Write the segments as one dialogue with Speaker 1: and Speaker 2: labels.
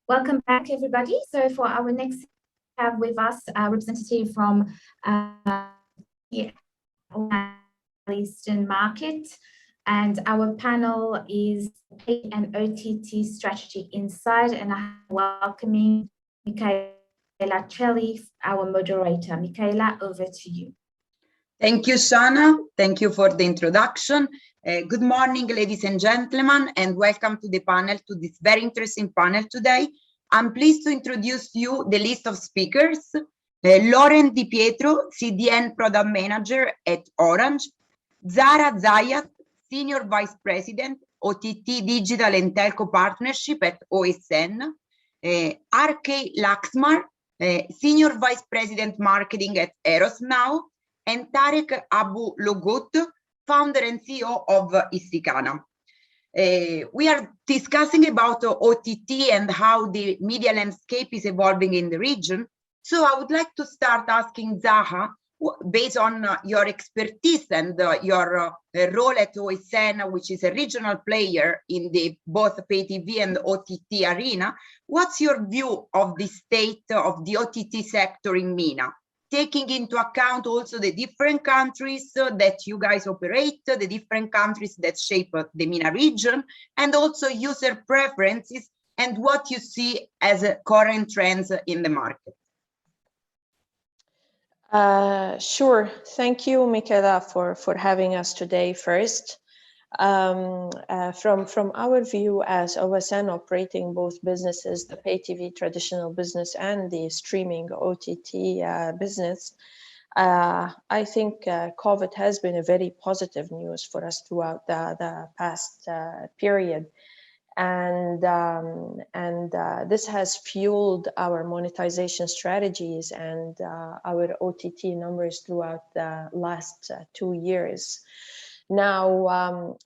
Speaker 1: Welcome back, everybody. So for our next, we have with us a representative from the Eastern market, and our panel is Pay and OTT Strategy Inside, and I'm welcoming Michaela Celli, our moderator. Michaela, over to you.
Speaker 2: Thank you, Shana. Thank you for the introduction. Good morning, ladies and gentlemen, and welcome to the panel, to this very interesting panel today. I'm pleased to introduce you the list of speakers. Lauren Di Pietro, CDN Product Manager at Orange. Zara Zayat, Senior Vice President, OTT Digital and Telco Partnership at OSN. RK Laxmar, Senior Vice President Marketing at Eros Now. And Tarek Abu Logut, founder and CEO of Istikana. We are discussing about OTT and how the media landscape is evolving in the region. So I would like to start asking Zaha, based on your expertise and your role at OSN, which is a regional player in the both pay TV and OTT arena, what's your view of the state of the OTT sector in MENA? Taking into account also the different countries that you guys operate, the different countries that shape the MENA region, and also user preferences and what you see as current trends in the market.
Speaker 3: Sure. Thank you, Michaela, for having us today first. From our view as OSN operating both businesses, the pay TV traditional business and the streaming OTT business, I think COVID has been a very positive news for us throughout the past period. And this has fueled our monetization strategies and our OTT numbers throughout the last 2 years. Now,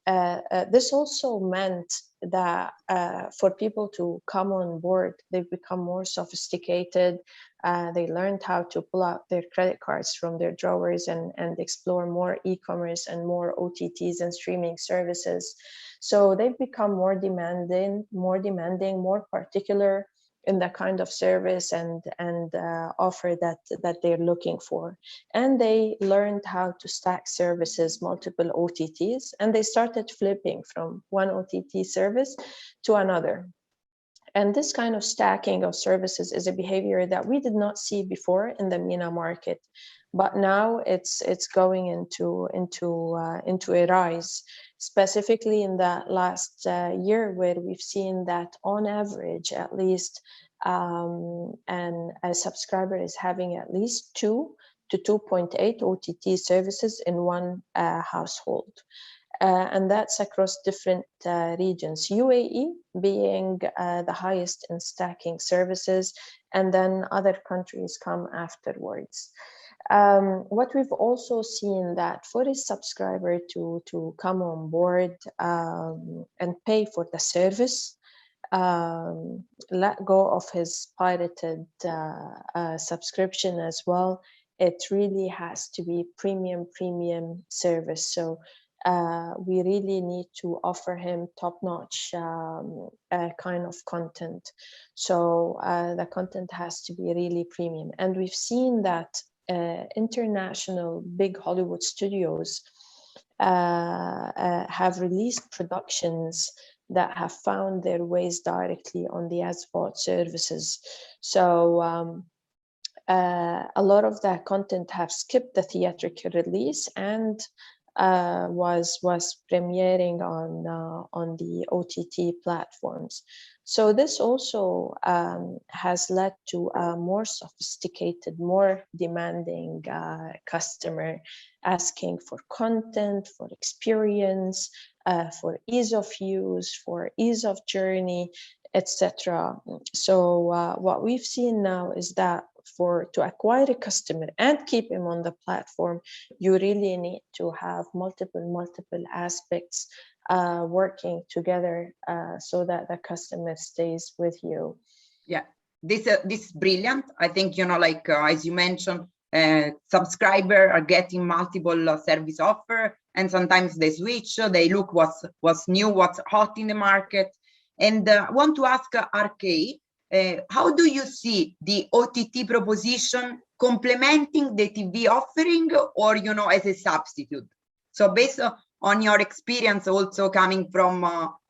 Speaker 3: this also meant that for people to come on board, they've become more sophisticated. They learned how to pull out their credit cards from their drawers and explore more e-commerce and more OTTs and streaming services. So they've become more demanding, more particular in the kind of service and offer that they're looking for. And they learned how to stack services, multiple OTTs, and they started flipping from one OTT service to another. And this kind of stacking of services is a behavior that we did not see before in the MENA market, but now it's going into a rise, specifically in the last year, where we've seen that on average, at least, and a subscriber is having at least 2 to 2.8 OTT services in one household. And that's across different regions, UAE being the highest in stacking services, and then other countries come afterwards. What we've also seen that for a subscriber to come on board and pay for the service, let go of his pirated subscription as well, it really has to be premium service. So we really need to offer him top-notch kind of content. So the content has to be really premium. And we've seen that international big Hollywood studios have released productions that have found their ways directly on the SVOD services. So a lot of that content have skipped the theatrical release and was premiering on the OTT platforms. So this also has led to a more sophisticated, more demanding customer asking for content, for experience, for ease of use, for ease of journey, etc. So what we've seen now is that to acquire a customer and keep him on the platform, you really need to have multiple aspects working together so that the customer stays with you.
Speaker 2: Yeah, this is brilliant. I think, you know, like as you mentioned, subscribers are getting multiple service offer, and sometimes they switch. They look what's new, what's hot in the market. And I want to ask RK, how do you see the OTT proposition complementing the TV offering, or, you know, as a substitute? So based on your experience also coming from,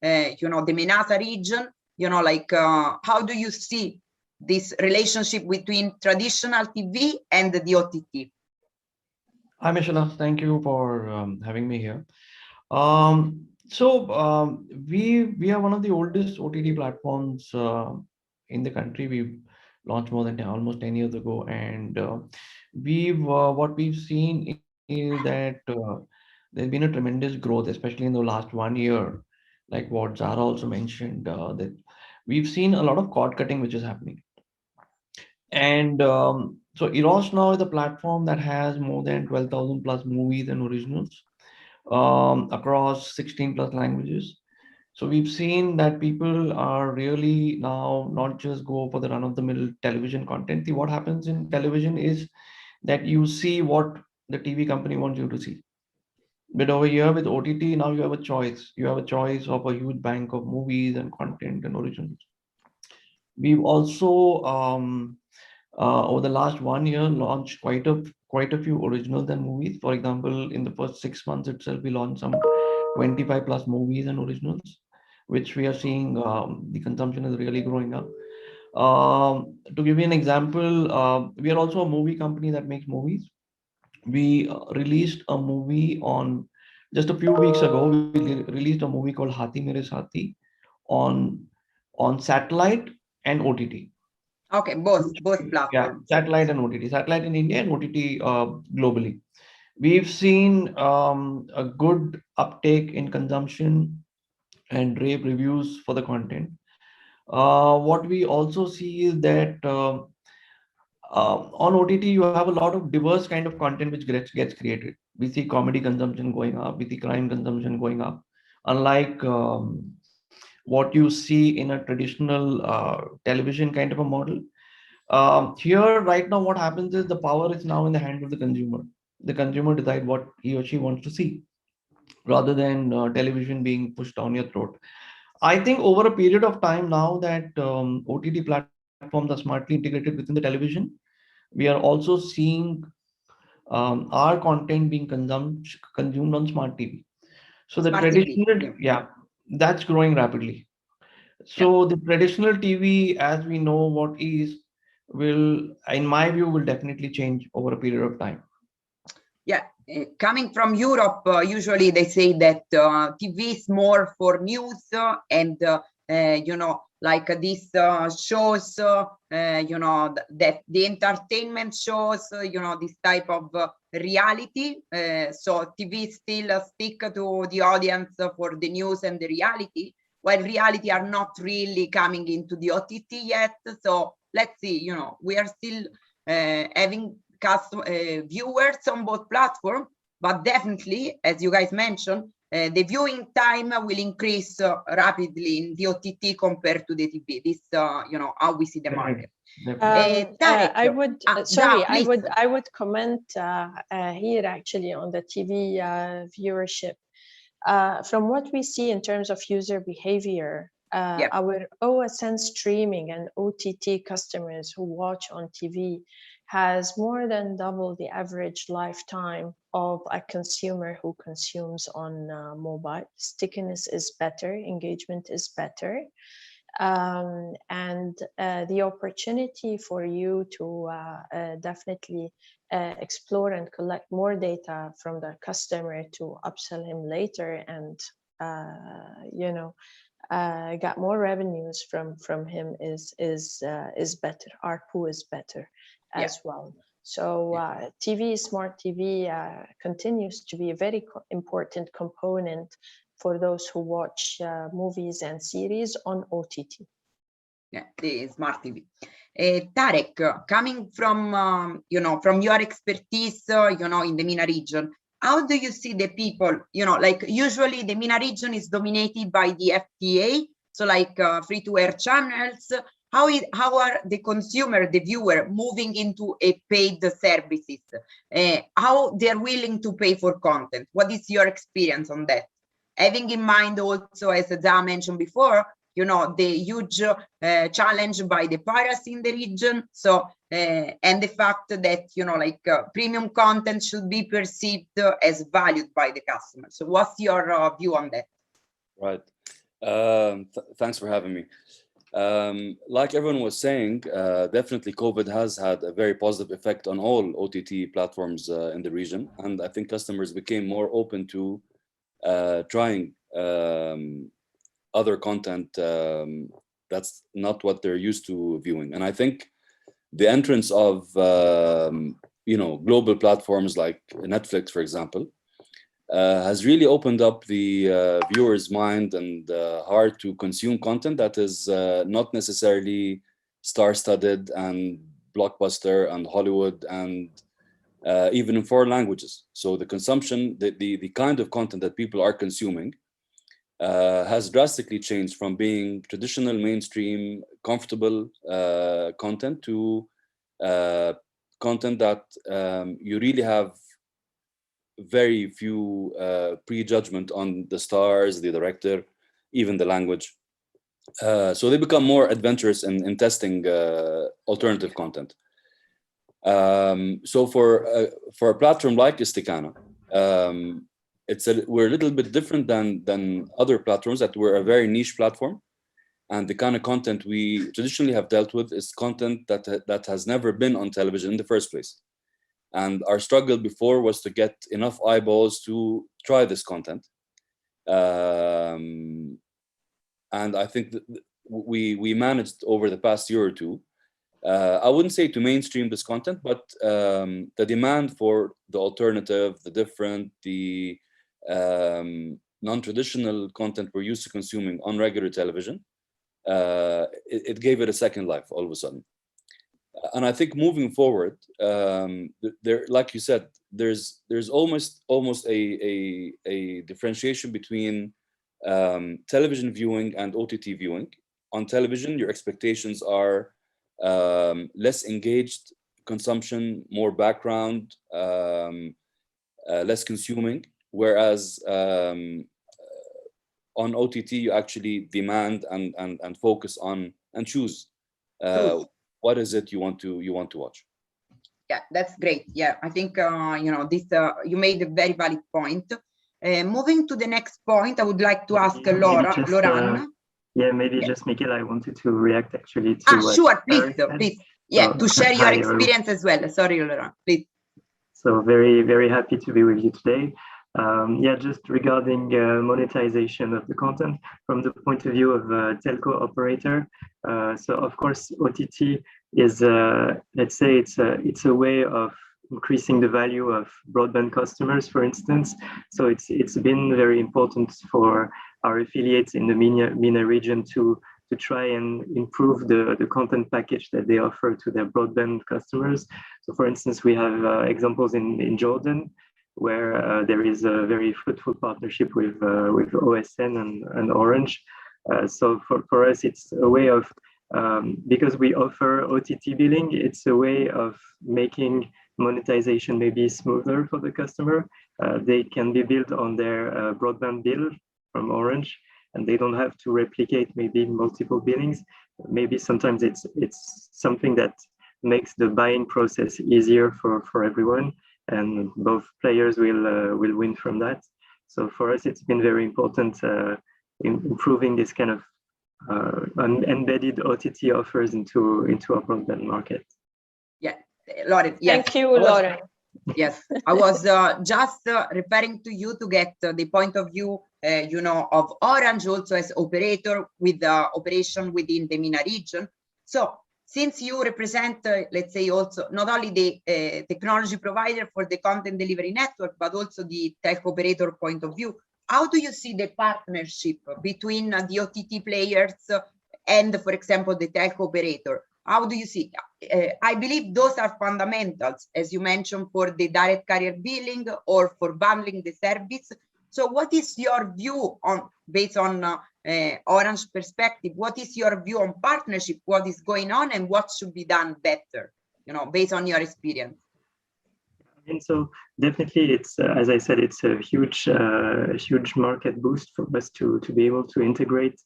Speaker 2: you know, the MENA region, you know, like, how do you see this relationship between traditional TV and the OTT?
Speaker 4: Hi, Michelle. Thank you for having me here. We are one of the oldest OTT platforms in the country. We launched more than almost 10 years ago, and what we've seen is that there's been a tremendous growth, especially in the last 1 year. Like what Zara also mentioned, that we've seen a lot of cord cutting which is happening. And so Eros now is a platform that has more than 12,000 plus movies and originals across 16 plus languages. So we've seen that people are really now not just go for the run of the mill television content. See, what happens in television is that you see what the TV company wants you to see. But over here with OTT, now you have a choice. You have a choice of a huge bank of movies and content and originals. We've also over the last 1 year launched quite a few originals and movies. For example, in the first 6 months itself, we launched some 25 plus movies and originals, which we are seeing the consumption is really growing up. To give you an example, we are also a movie company that makes movies. We released a movie on just a few weeks ago. We released a movie called Hathi Mere Saathi on satellite and OTT.
Speaker 2: Okay, both
Speaker 4: Yeah,
Speaker 2: platforms.
Speaker 4: satellite and OTT, satellite in India and OTT globally. We've seen a good uptake in consumption and rave reviews for the content. What we also see is that on OTT, you have a lot of diverse kind of content which gets created. We see comedy consumption going up, we see crime consumption going up. Unlike what you see in a traditional television kind of a model, here right now what happens is the power is now in the hands of the consumer. The consumer decide what he or she wants to see, rather than television being pushed down your throat. I think over a period of time now that OTT platforms are smartly integrated within the television, we are also seeing our content being consumed on smart TV. So the
Speaker 2: Smart TV,
Speaker 4: traditional, yeah, that's growing rapidly. So the traditional TV, as we know what is, will, in my view, will definitely change over a period of time.
Speaker 2: Yeah, coming from Europe, usually they say that TV is more for news and you know, like these shows, you know, that the entertainment shows, you know, this type of reality. So TV still stick to the audience for the news and the reality, while reality are not really coming into the OTT yet. So let's see, you know, we are still having viewers on both platforms, but definitely, as you guys mentioned, the viewing time will increase rapidly in the OTT compared to the TV. This, you know, how we see the market.
Speaker 3: I would sorry,
Speaker 2: please.
Speaker 3: I would comment here actually on the TV viewership. From what we see in terms of user behavior, our OSN streaming and OTT customers who watch on TV has more than double the average lifetime of a consumer who consumes on mobile. Stickiness is better, engagement is better. And the opportunity for you to definitely explore and collect more data from the customer to upsell him later and you know, get more revenues from him is better. ARPU is better as well. So TV, smart TV continues to be a very important component for those who watch movies and series on OTT.
Speaker 2: Yeah, the smart TV. Tarek, coming from, you know, from your expertise, you know, in the MENA region, how do you see the people, you know, like usually the MENA region is dominated by the FTA, so like free-to-air channels. How are the consumer, the viewer, moving into a paid services? How they're willing to pay for content? What is your experience on that? Having in mind also, as Zah mentioned before, you know, the huge challenge by the piracy in the region. So, and the fact that, you know, like premium content should be perceived as valued by the customer. So what's your view on that?
Speaker 5: Right. Thanks for having me. Like everyone was saying, definitely COVID has had a very positive effect on all OTT platforms in the region. And I think customers became more open to trying other content that's not what they're used to viewing. And I think the entrance of, you know, global platforms like Netflix, for example, has really opened up the viewer's mind and heart to consume content that is not necessarily star-studded and blockbuster and Hollywood and even in foreign languages. So the consumption, the kind of content that people are consuming has drastically changed from being traditional, mainstream, comfortable content to content that you really have very few prejudgment on the stars, the director, even the language. So they become more adventurous in testing alternative content. So for a platform like Istikana, we're a little bit different than other platforms that were a very niche platform. And the kind of content we traditionally have dealt with is content that has never been on television in the first place. And our struggle before was to get enough eyeballs to try this content. And I think that we managed over the past year or two, I wouldn't say to mainstream this content, but the demand for the alternative, the different, the non-traditional content we're used to consuming on regular television, it gave it a second life all of a sudden. And I think moving forward, there, like you said, there's almost a differentiation between television viewing and OTT viewing. On television, your expectations are less engaged consumption, more background, less consuming. Whereas on OTT, you actually demand and focus on and choose what is it you want to watch.
Speaker 2: Yeah, that's great. Yeah, I think you know, this you made a very valid point. Moving to the next point, I would like to ask Laura.
Speaker 6: Yeah, maybe just Michael, I wanted to react actually to
Speaker 2: sure, please. Yeah, to share your experience as well. Sorry, Laura, please.
Speaker 6: So very, very happy to be with you today. Yeah, just regarding monetization of the content from the point of view of a telco operator. So of course, OTT is, let's say, it's a way of increasing the value of broadband customers, for instance. So it's been very important for our affiliates in the MENA region to try and improve the content package that they offer to their broadband customers. So for instance, we have examples in Jordan, where there is a very fruitful partnership with OSN and Orange. So for us, it's a way of, because we offer OTT billing, it's a way of making monetization maybe smoother for the customer. They can be billed on their broadband bill from Orange, and they don't have to replicate maybe multiple billings. Maybe sometimes it's something that makes the buying process easier for everyone, and both players will win from that. So for us, it's been very important in improving this kind of embedded OTT offers into our broadband market.
Speaker 2: Yeah, Lauren. Yes.
Speaker 3: Thank you, Lauren.
Speaker 2: Yes, I was just referring to you to get the point of view, you know, of Orange also as operator with the operation within the MENA region. So since you represent, let's say, also not only the technology provider for the content delivery network, but also the tech operator point of view, how do you see the partnership between the OTT players and, for example, the tech operator? How do you see? I believe those are fundamentals, as you mentioned, for the direct carrier billing or for bundling the service. So what is your view on, based on Orange perspective, what is your view on partnership, what is going on and what should be done better, you know, based on your experience?
Speaker 6: And so definitely it's, as I said, it's a huge market boost for us to be able to integrate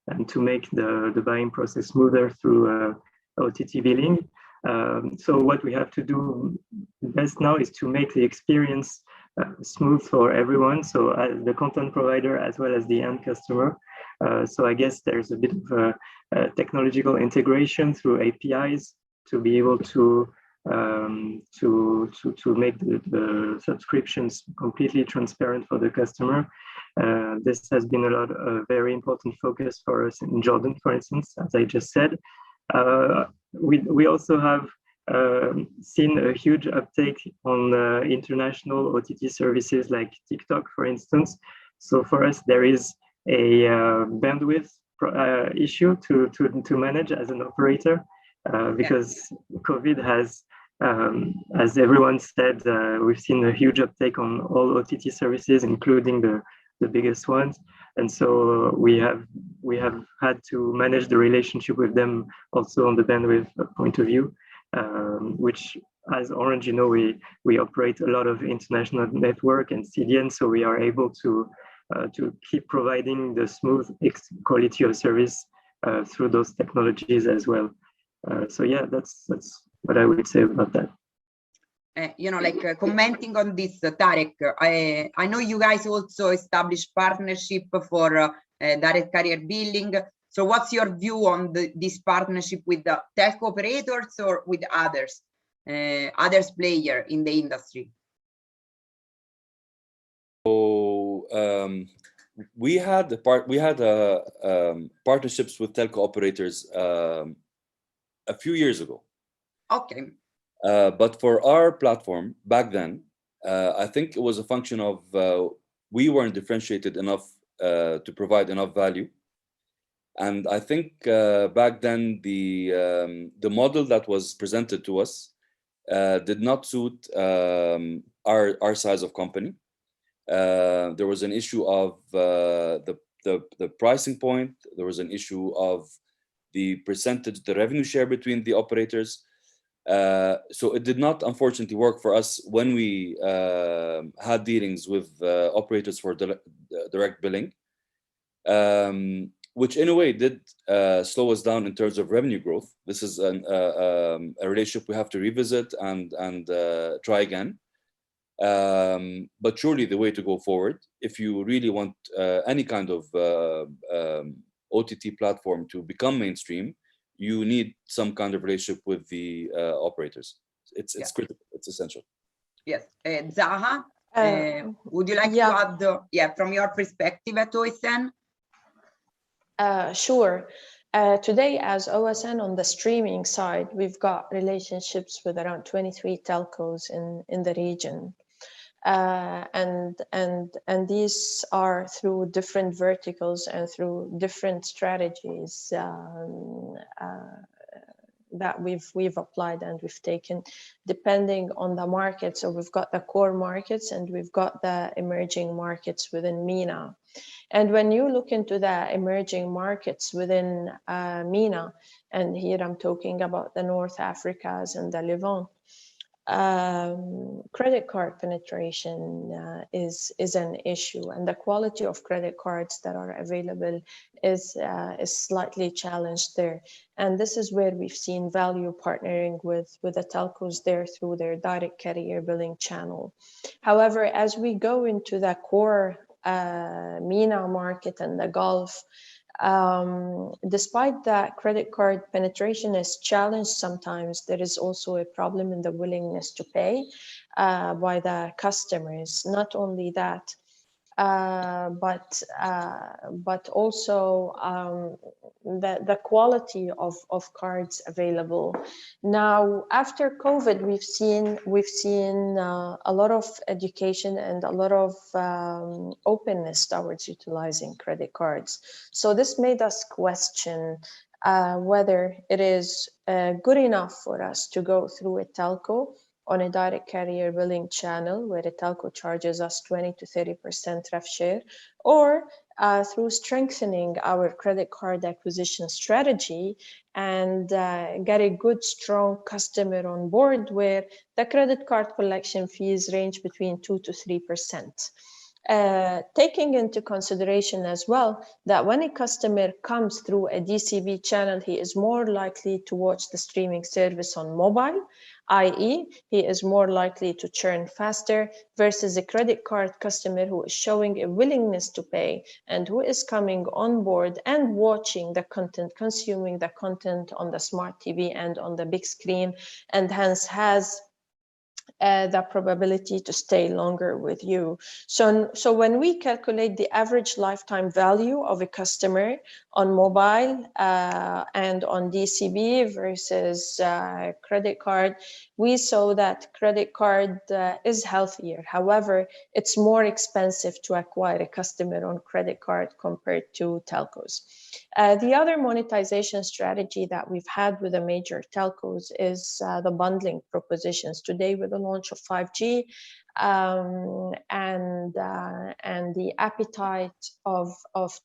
Speaker 6: and to make the buying process smoother through OTT billing. So what we have to do best now is to make the experience smooth for everyone, so as the content provider as well as the end customer. So I guess there's a bit of a technological integration through APIs to be able to make the subscriptions completely transparent for the customer. This has been a very important focus for us in Jordan, for instance, as I just said. We also have seen a huge uptake on international OTT services like TikTok, for instance. So for us, there is a bandwidth issue to manage as an operator, because COVID has, as everyone said, we've seen a huge uptake on all OTT services, including the biggest ones. And so we have had to manage the relationship with them also on the bandwidth point of view, which, as Orange, you know, we operate a lot of international network and CDN, so we are able to keep providing the smooth quality of service through those technologies as well. So yeah, that's what I would say about that.
Speaker 2: You know, like commenting on this, Tarek, I know you guys also established partnership for direct carrier billing. So what's your view on this partnership with the telco operators or with others player in the industry?
Speaker 5: So we had partnerships with telco operators a few years ago.
Speaker 2: Okay.
Speaker 5: But for our platform back then, I think it was a function of we weren't differentiated enough to provide enough value. And I think back then the model that was presented to us did not suit our size of company. There was an issue of the pricing point. There was an issue of the percentage, the revenue share between the operators. So it did not, unfortunately, work for us when we had dealings with operators for direct billing, which in a way did slow us down in terms of revenue growth. This is a relationship we have to revisit and try again. But surely the way to go forward, if you really want any kind of OTT platform to become mainstream, you need some kind of relationship with the operators. It's critical. It's essential.
Speaker 2: Yes, Zaha, would you like to add, from your perspective at OSN?
Speaker 3: Sure. Today, as OSN on the streaming side, we've got relationships with around 23 telcos in the region. And these are through different verticals and through different strategies that we've applied and we've taken depending on the market. So we've got the core markets and we've got the emerging markets within MENA. And when you look into the emerging markets within MENA, and here I'm talking about the North Africas and the Levant, credit card penetration is an issue, and the quality of credit cards that are available is slightly challenged there. And this is where we've seen value partnering with the telcos there through their direct carrier billing channel. However, as we go into the core MENA market and the Gulf, despite that credit card penetration is challenged sometimes, there is also a problem in the willingness to pay by the customers. Not only that, but also the quality of cards available. Now, after COVID, we've seen a lot of education and a lot of openness towards utilizing credit cards. So this made us question whether it is good enough for us to go through a telco on a direct carrier billing channel where the telco charges us 20 to 30% rev share, or through strengthening our credit card acquisition strategy and get a good, strong customer on board where the credit card collection fees range between 2 to 3%. Taking into consideration as well that when a customer comes through a DCB channel, he is more likely to watch the streaming service on mobile, i.e. he is more likely to churn faster versus a credit card customer who is showing a willingness to pay and who is coming on board and watching the content, consuming the content on the smart TV and on the big screen, and hence has the probability to stay longer with you. So when we calculate the average lifetime value of a customer on mobile and on DCB versus credit card, we saw that credit card is healthier. However, it's more expensive to acquire a customer on credit card compared to telcos. The other monetization strategy that we've had with the major telcos is the bundling propositions. Today, with the launch of 5G and the appetite of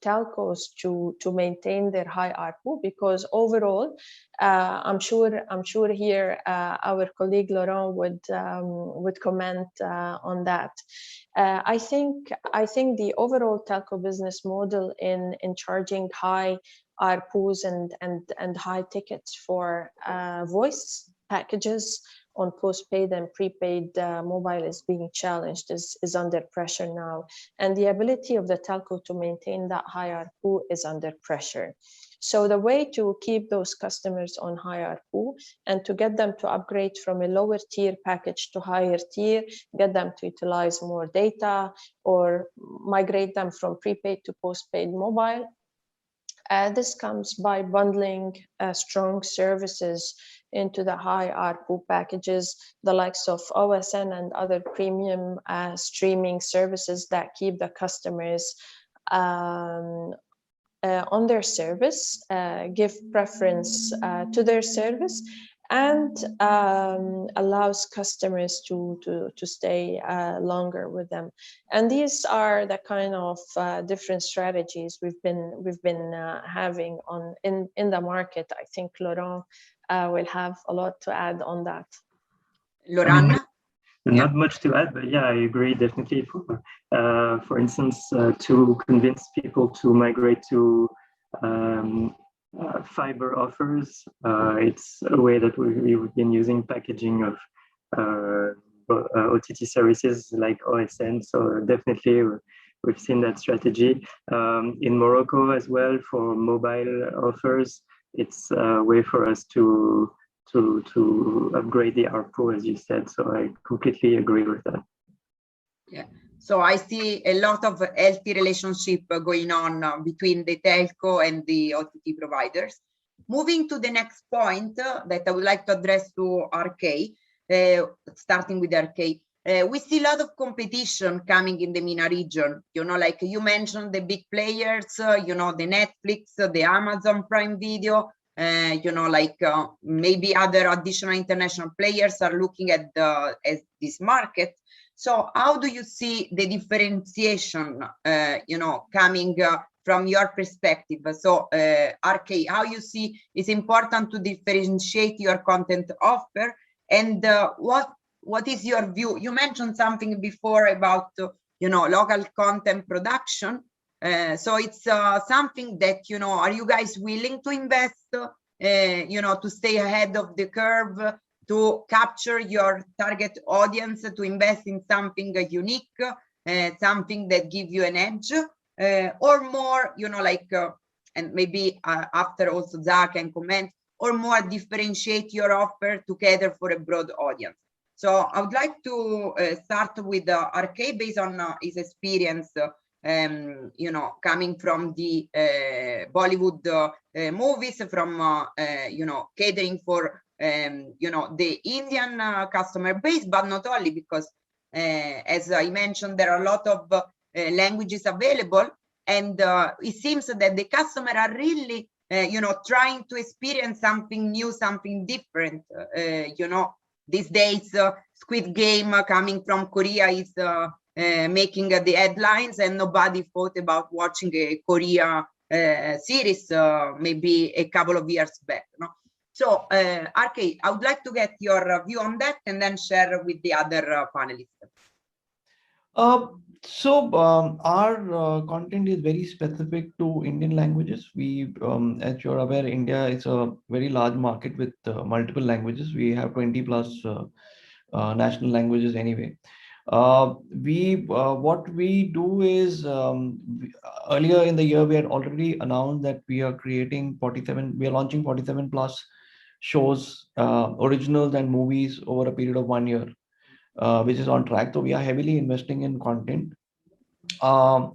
Speaker 3: telcos to maintain their high ARPU, because overall, I'm sure here our colleague Laurent would comment on that. I think the overall telco business model in charging high ARPUs and high tickets for voice packages on postpaid and prepaid mobile is being challenged, is under pressure now. And the ability of the telco to maintain that high ARPU is under pressure. So the way to keep those customers on high ARPU and to get them to upgrade from a lower tier package to higher tier, get them to utilize more data or migrate them from prepaid to postpaid mobile, this comes by bundling strong services into the high ARPU packages, the likes of OSN and other premium streaming services that keep the customers on their service, give preference to their service, and allows customers to stay longer with them. And these are the kind of different strategies we've been having in the market. I think Laurent will have a lot to add on that.
Speaker 2: Laurent?
Speaker 6: Not much to add, but yeah, I agree definitely. For instance, to convince people to migrate to fiber offers, it's a way that we've been using packaging of OTT services like OSN. So definitely we've seen that strategy. In Morocco as well, for mobile offers, it's a way for us to upgrade the ARPU, as you said. So I completely agree with that.
Speaker 2: Yeah. So I see a lot of healthy relationship going on between the telco and the OTT providers. Moving to the next point that I would like to address to RK, starting with RK. We see a lot of competition coming in the MENA region. You know, like you mentioned, the big players, you know, the Netflix, the Amazon Prime Video, you know, like maybe other additional international players are looking at this market. So how do you see the differentiation, you know, coming from your perspective? So RK, how you see it's important to differentiate your content offer, and what is your view? You mentioned something before about, you know, local content production. So it's something that, you know, are you guys willing to invest, you know, to stay ahead of the curve, to capture your target audience, to invest in something unique, something that gives you an edge, or more, you know, like, and maybe after also Zach can comment, or more differentiate your offer to cater for a broad audience? So I would like to start with RK based on his experience, you know, coming from the Bollywood movies, from, you know, catering for, you know, the Indian customer base, but not only, because as I mentioned, there are a lot of languages available, and it seems that the customer are really, you know, trying to experience something new, something different. You know, these days, Squid Game coming from Korea is making the headlines, and nobody thought about watching a Korea series maybe a couple of years back. No? So, RK, I would like to get your view on that and then share with the other panelists.
Speaker 4: So our content is very specific to Indian languages. As you're aware, India is a very large market with multiple languages. We have 20 plus national languages anyway. What we do is earlier in the year we had already announced that we are creating 47. We are launching 47 plus shows, originals and movies over a period of 1 year, which is on track. So we are heavily investing in content. So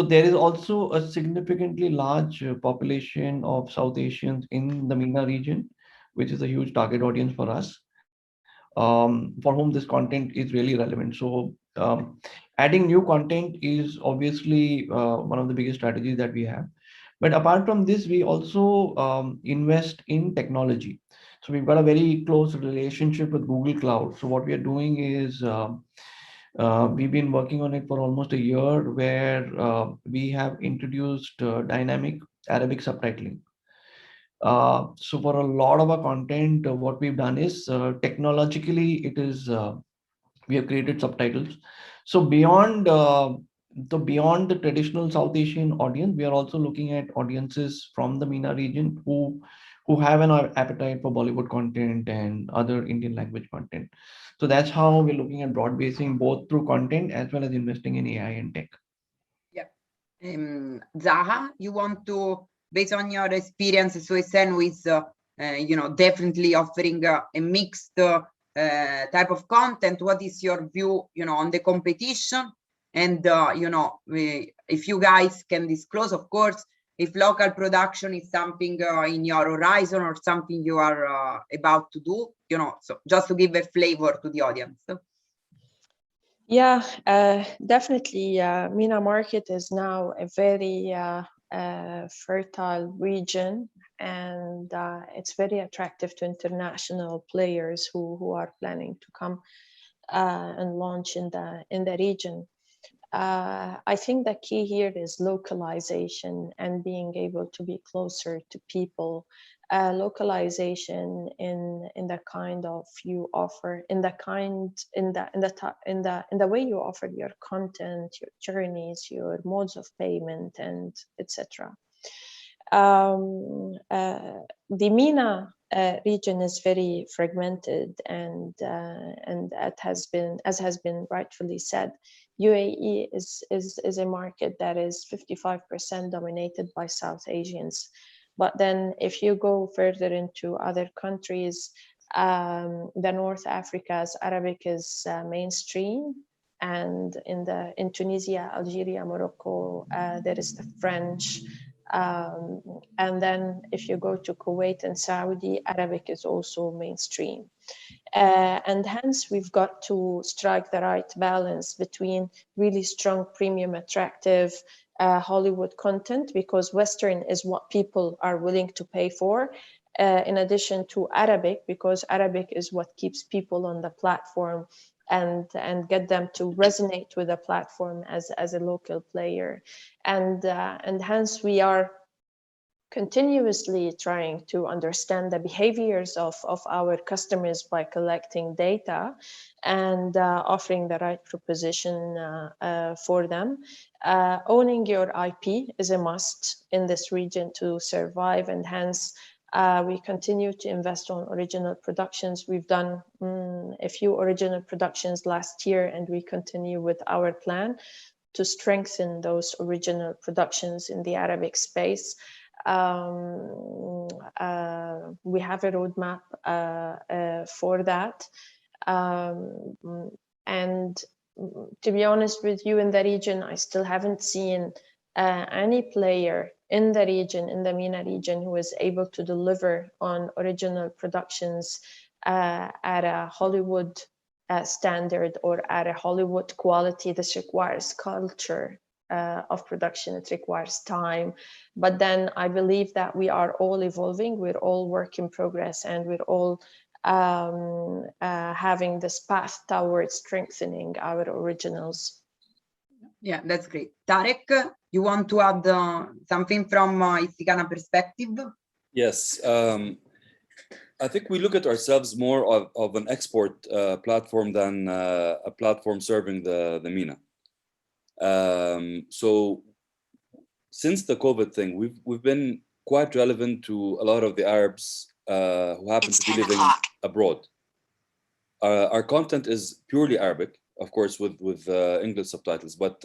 Speaker 4: there is also a significantly large population of South Asians in the MENA region, which is a huge target audience for us, for whom this content is really relevant. So adding new content is obviously one of the biggest strategies that we have. But apart from this, we also invest in technology. So we've got a very close relationship with Google Cloud. So what we are doing is we've been working on it for almost a year, where we have introduced dynamic Arabic subtitling. So for a lot of our content, what we've done is technologically, we have created subtitles. So beyond the traditional South Asian audience, we are also looking at audiences from the MENA region who have an appetite for Bollywood content and other Indian language content. So that's how we're looking at broad basing, both through content as well as investing in AI and tech.
Speaker 2: Yeah. Zaha, you want to, based on your experience, so SN with, definitely offering a mixed type of content. What is your view, on the competition? And, if you guys can disclose, of course, if local production is something in your horizon or something you are about to do, so just to give a flavor to the audience.
Speaker 3: Yeah, definitely. MENA market is now a very fertile region, and it's very attractive to international players who are planning to come and launch in the region. I think the key here is localization and being able to be closer to people. Localization in the kind of you offer, in the way you offer your content, your journeys, your modes of payment, and etc. The MENA region is very fragmented, and it has been, as has been rightfully said, UAE is a market that is 55% dominated by South Asians. But then if you go further into other countries, the North Africa's Arabic is mainstream, and in Tunisia, Algeria, Morocco, there is the French. And then if you go to Kuwait and Saudi, Arabic is also mainstream. And hence we've got to strike the right balance between really strong, premium, attractive Hollywood content, because Western is what people are willing to pay for, in addition to Arabic, because Arabic is what keeps people on the platform and get them to resonate with the platform as a local player. And hence we are continuously trying to understand the behaviors of our customers by collecting data and offering the right proposition for them. Owning your IP is a must in this region to survive, and hence we continue to invest on original productions. We've done a few original productions last year, and we continue with our plan to strengthen those original productions in the Arabic space. We have a roadmap for that. And to be honest with you, in the region, I still haven't seen any player in the region, in the MENA region, who is able to deliver on original productions at a Hollywood standard or at a Hollywood quality. This requires culture of production, it requires time. But then I believe that we are all evolving, we're all work in progress, and we're all having this path towards strengthening our originals.
Speaker 2: Yeah, that's great. Tarek, you want to add something from Istikana perspective?
Speaker 5: Yes. I think we look at ourselves more of an export platform than a platform serving the MENA. So since the COVID thing, we've been quite relevant to a lot of the Arabs who happen to be living abroad. Our content is purely Arabic, of course, with English subtitles, but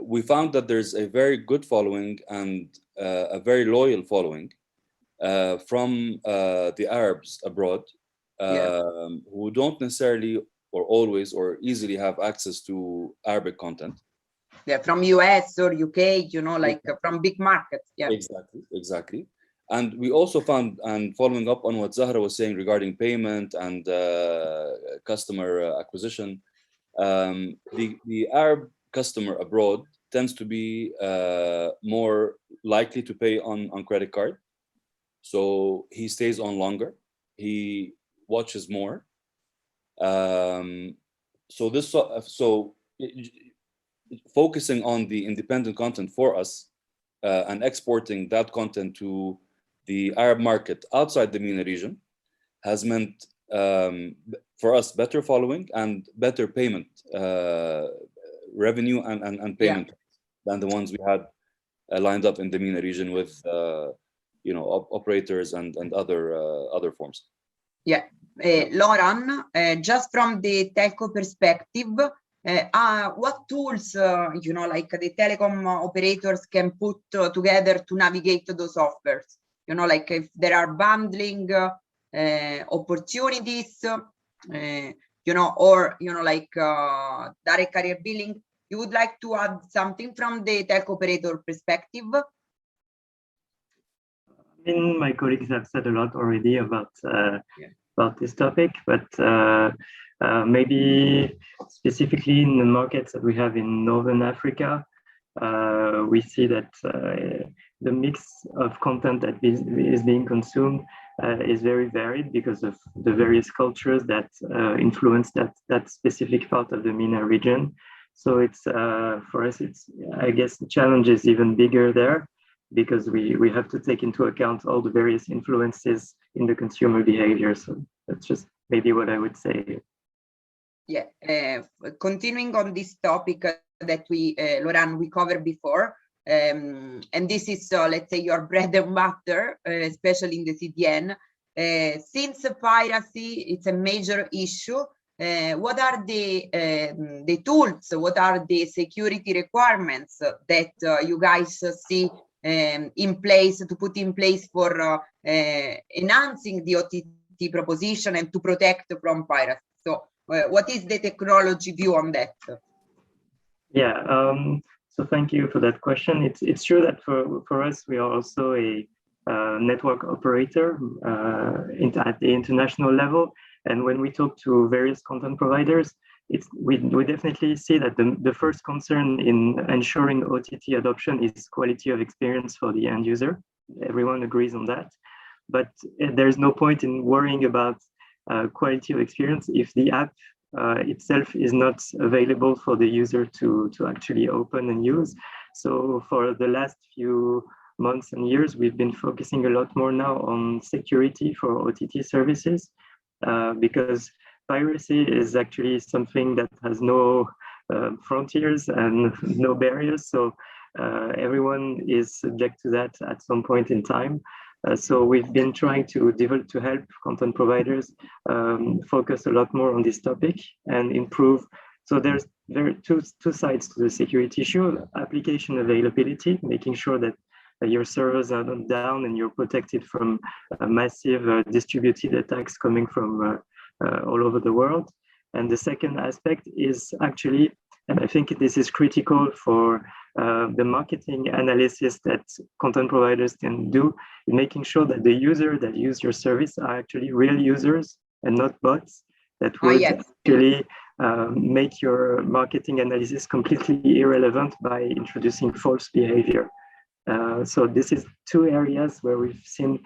Speaker 5: we found that there's a very good following and a very loyal following from the Arabs abroad, who don't necessarily or always or easily have access to Arabic content.
Speaker 2: Yeah, from US or UK, you know, like from big markets. Yeah,
Speaker 5: exactly. And we also found, and following up on what Zahra was saying regarding payment and customer acquisition, the Arab customer abroad tends to be more likely to pay on credit card. So he stays on longer, he watches more. So focusing on the independent content for us and exporting that content to the Arab market outside the MENA region has meant for us better following and better payment revenue and payment than the ones we had lined up in the MENA region with operators and other forms.
Speaker 2: Yeah, Lauren, just from the telco perspective, what tools, like the telecom operators can put together to navigate those offers? Like if there are bundling opportunities, or, like direct carrier billing. You would like to add something from the telco operator perspective?
Speaker 6: My colleagues have said a lot already about this topic, but maybe specifically in the markets that we have in Northern Africa, we see that the mix of content that is being consumed is very varied because of the various cultures that influence that specific part of the MENA region. So it's for us, I guess the challenge is even bigger there, because we have to take into account all the various influences in the consumer behavior. So that's just maybe what I would say.
Speaker 2: Yeah, continuing on this topic that Lauren, we covered before, and this is, let's say, your bread and butter, especially in the CDN. Since piracy, it's a major issue. What are the tools? What are the security requirements that you guys see to put in place for enhancing the OTT proposition and to protect from piracy? So what is the technology view on that?
Speaker 6: Yeah, so thank you for that question. It's true that for us, we are also a network operator at the international level. And when we talk to various content providers, we definitely see that the first concern in ensuring OTT adoption is quality of experience for the end user. Everyone agrees on that. But there's no point in worrying about quality of experience if the app itself is not available for the user to actually open and use. So for the last few months and years, we've been focusing a lot more now on security for OTT services, because piracy is actually something that has no frontiers and no barriers. So everyone is subject to that at some point in time. So we've been trying to help content providers focus a lot more on this topic and improve. So there are two sides to the security issue: application availability, making sure that your servers are not down and you're protected from massive distributed attacks coming from all over the world. And the second aspect is actually, and I think this is critical for the marketing analysis that content providers can do, in making sure that the user that use your service are actually real users and not bots that would actually make your marketing analysis completely irrelevant by introducing false behavior. So this is two areas where we've seen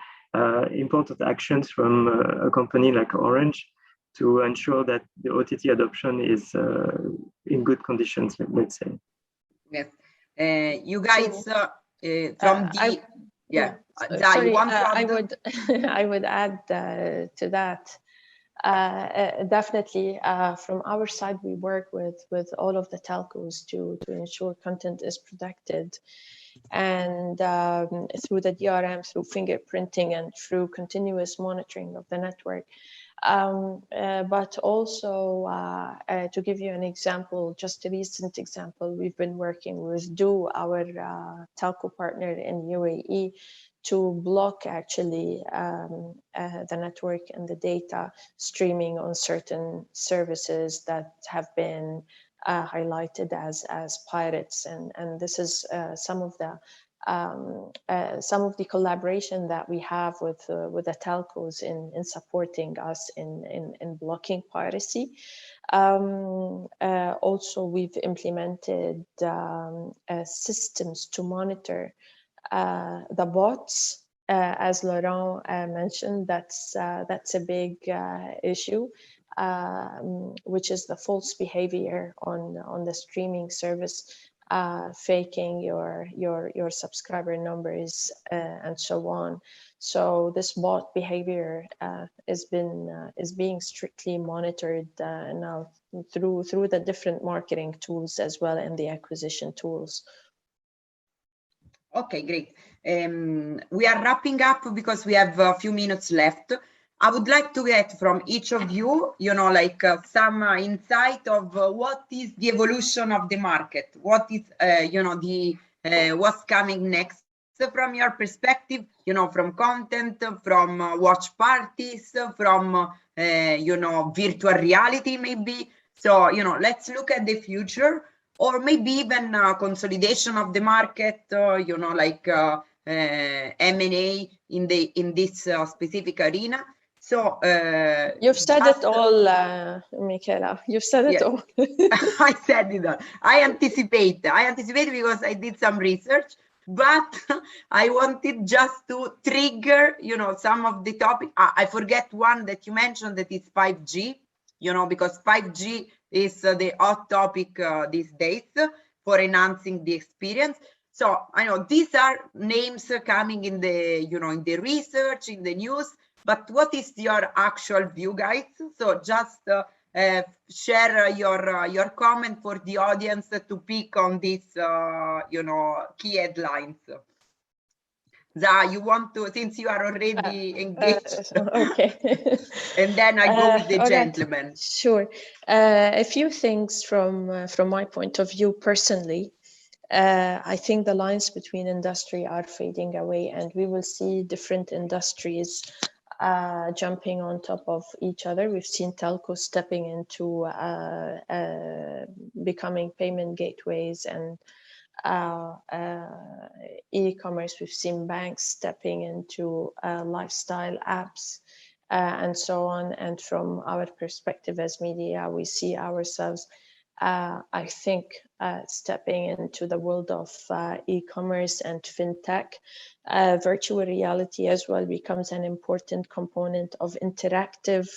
Speaker 6: important actions from a company like Orange to ensure that the OTT adoption is in good conditions, let's say.
Speaker 2: Yes. You guys from the
Speaker 3: I would add to that. Definitely, from our side, we work with all of the telcos to ensure content is protected, and through the DRM, through fingerprinting, and through continuous monitoring of the network. But also, to give you an example, just a recent example, we've been working with Du, our telco partner in UAE, to block actually the network and the data streaming on certain services that have been highlighted as pirates, and this is some of the collaboration that we have with the telcos in supporting us in blocking piracy. Also, we've implemented systems to monitor the bots. As Laurent mentioned, that's a big issue, which is the false behavior on the streaming service, faking your subscriber numbers and so on. So this bot behavior is being strictly monitored now through the different marketing tools as well, and the acquisition tools.
Speaker 2: Okay, great. We are wrapping up because we have a few minutes left. I would like to get from each of you, like some insight of what is the evolution of the market, what is, what's coming next from your perspective, from content, from watch parties, from, virtual reality maybe. So, let's look at the future, or maybe even consolidation of the market, like M&A in this specific arena. So
Speaker 3: you've said it all, Michaela. You've said it all.
Speaker 2: I said it all. I anticipate because I did some research, but I wanted just to trigger, some of the topic. I forget one that you mentioned, that is 5G, because 5G is the hot topic these days for enhancing the experience. So I know these are names coming in the, in the research, in the news, but what is your actual view, guys? So just share your comment for the audience to pick on these, key headlines. Zah, you want to, since you are already engaged,
Speaker 3: okay.
Speaker 2: and then I go with the
Speaker 3: all
Speaker 2: gentleman.
Speaker 3: Right. Sure. A few things from my point of view personally. I think the lines between industry are fading away, and we will see different industries jumping on top of each other. We've seen telcos stepping into becoming payment gateways and e-commerce. We've seen banks stepping into lifestyle apps and so on. And from our perspective as media, we see ourselves, I think, stepping into the world of e-commerce and fintech. Virtual reality as well becomes an important component of interactive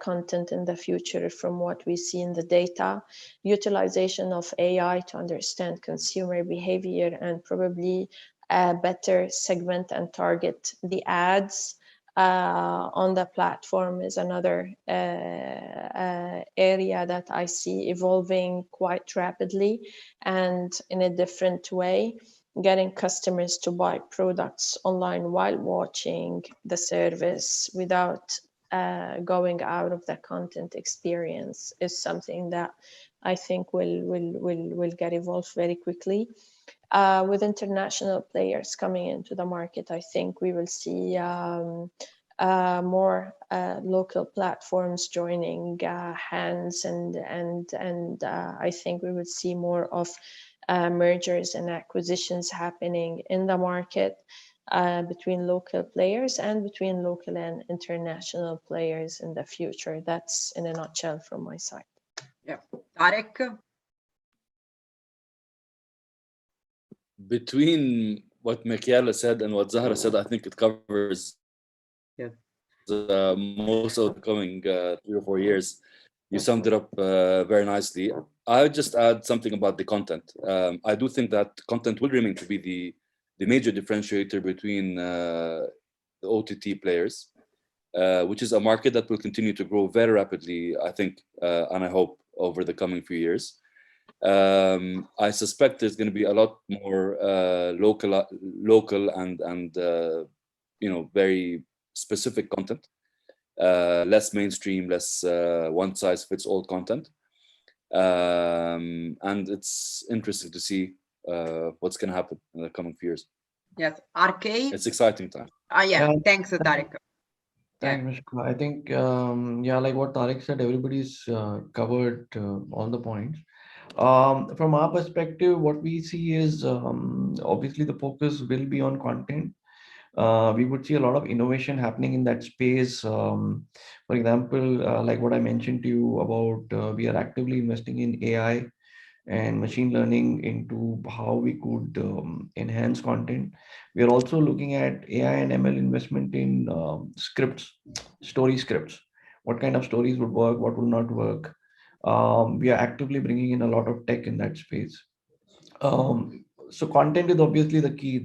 Speaker 3: content in the future, from what we see in the data. Utilization of AI to understand consumer behavior and probably better segment and target the ads on the platform is another area that I see evolving quite rapidly and in a different way. Getting customers to buy products online while watching the service without going out of the content experience is something that I think will get evolved very quickly. With international players coming into the market, I think we will see more local platforms joining hands, and I think we will see more of mergers and acquisitions happening in the market between local players and between local and international players in the future. That's in a nutshell from my side.
Speaker 2: Yeah, Tarek?
Speaker 5: Between what Michaela said and what Zahra said, I think it covers most of the coming 3 or 4 years. You summed it up very nicely. I would just add something about the content. I do think that content will remain to be the major differentiator between the OTT players. which is a market that will continue to grow very rapidly, I think, and I hope over the coming few years. I suspect there's going to be a lot more local and very specific content, less mainstream, less one-size-fits-all content. And it's interesting to see what's going to happen in the coming few years.
Speaker 2: Yes, Arcade.
Speaker 5: It's exciting time.
Speaker 2: Yeah, thanks, Tarek.
Speaker 4: Thanks, Mishka. I think, like what Tarek said, everybody's covered all the points. From our perspective, what we see is obviously the focus will be on content. We would see a lot of innovation happening in that space. For example, like what I mentioned to you about, we are actively investing in AI and machine learning into how we could enhance content. We are also looking at AI and ML investment in scripts, story scripts. What kind of stories would work, what would not work. We are actively bringing in a lot of tech in that space. So content is obviously the key.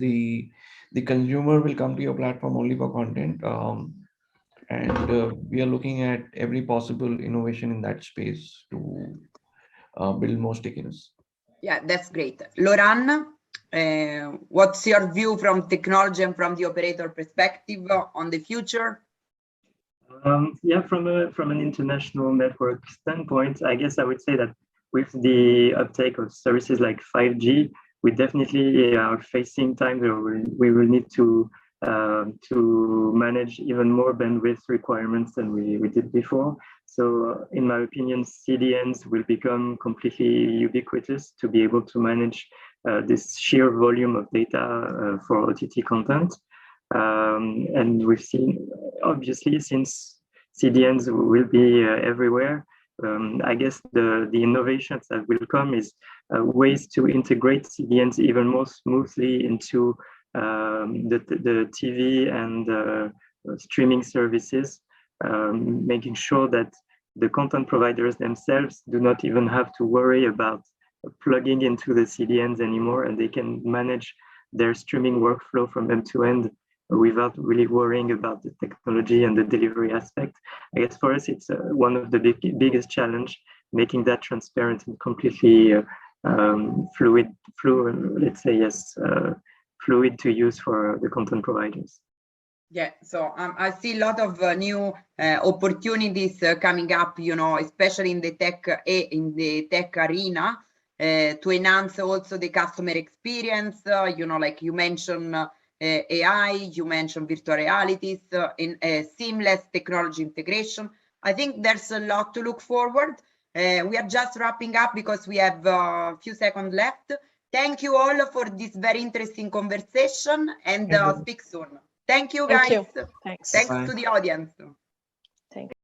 Speaker 4: The consumer will come to your platform only for content. And we are looking at every possible innovation in that space to build more stickiness.
Speaker 2: Yeah, that's great. Loran, what's your view from technology and from the operator perspective on the future?
Speaker 6: Yeah, from an international network standpoint, I guess I would say that with the uptake of services like 5G, we definitely are facing times where we will need to manage even more bandwidth requirements than we did before. So in my opinion, CDNs will become completely ubiquitous to be able to manage this sheer volume of data for OTT content. And we've seen, obviously, since CDNs will be everywhere, I guess the innovations that will come is ways to integrate CDNs even more smoothly into the TV and streaming services, making sure that the content providers themselves do not even have to worry about plugging into the CDNs anymore, and they can manage their streaming workflow from end to end without really worrying about the technology and the delivery aspect. I guess for us, it's one of the biggest challenge, making that transparent and completely fluid, let's say, yes, fluid to use for the content providers.
Speaker 2: Yeah, so I see a lot of new opportunities coming up, especially in the tech arena, to enhance also the customer experience. Like you mentioned AI, you mentioned virtual realities, in seamless technology integration. I think there's a lot to look forward. We are just wrapping up because we have a few seconds left. Thank you all for this very interesting conversation, and speak soon. Thank you, guys.
Speaker 3: Thank you. Thanks.
Speaker 2: Thanks to the audience.